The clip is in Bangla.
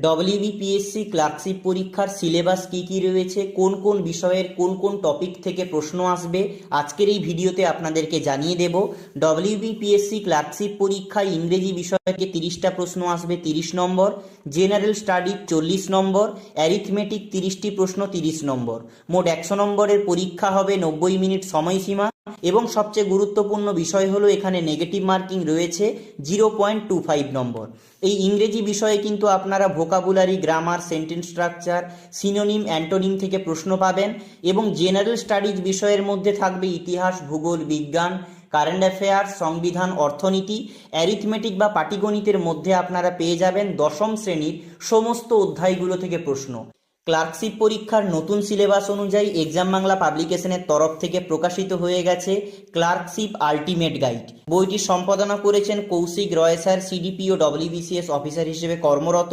ডব্লিউবিপিএসসি ক্লার্কশিপ পরীক্ষার সিলেবাস কি কি রয়েছে, কোন কোন বিষয়ের কোন কোন টপিক থেকে প্রশ্ন আসবে, আজকের এই ভিডিওতে আপনাদেরকে জানিয়ে দেব। ডব্লিউবিপিএসসি ক্লার্কশিপ পরীক্ষায় ইংরেজি বিষয় থেকে 30টা প্রশ্ন আসবে 30 নম্বর, জেনারেল স্টাডি 40 নম্বর, অ্যারিথমেটিক 30টি প্রশ্ন 30 নম্বর। মোট 100 নম্বরের পরীক্ষা হবে, 90 মিনিট সময়সীমা। এবং সবচেয়ে গুরুত্বপূর্ণ বিষয় হলো এখানে নেগেটিভ মার্কিং রয়েছে 0.25 নম্বর। এই ইংরেজি বিষয়ে কিন্তু আপনারা vocabulary, grammar, sentence structure, synonym, antonym থেকে প্রশ্ন পাবেন। এবং জেনারেল স্টাডিজ বিষয়ের মধ্যে থাকবে ইতিহাস, ভূগোল, বিজ্ঞান, কারেন্ট অ্যাফেয়ার্স, সংবিধান, অর্থনীতি। অ্যারিথমেটিক বা পাটিগণিতের মধ্যে আপনারা পেয়ে যাবেন দশম শ্রেণীর সমস্ত অধ্যায়গুলো থেকে প্রশ্ন। ক্লার্কশিপ পরীক্ষার নতুন সিলেবাস অনুযায়ী এক্সাম বাংলা পাবলিকেশনের তরফ থেকে প্রকাশিত হয়ে গেছে ক্লার্কশিপ আল্টিমেট গাইড। বইটি সম্পাদনা করেছেন কৌশিক রয় স্যার, সিডিপিও ডব্লিউবিসিএস অফিসার হিসেবে কর্মরত।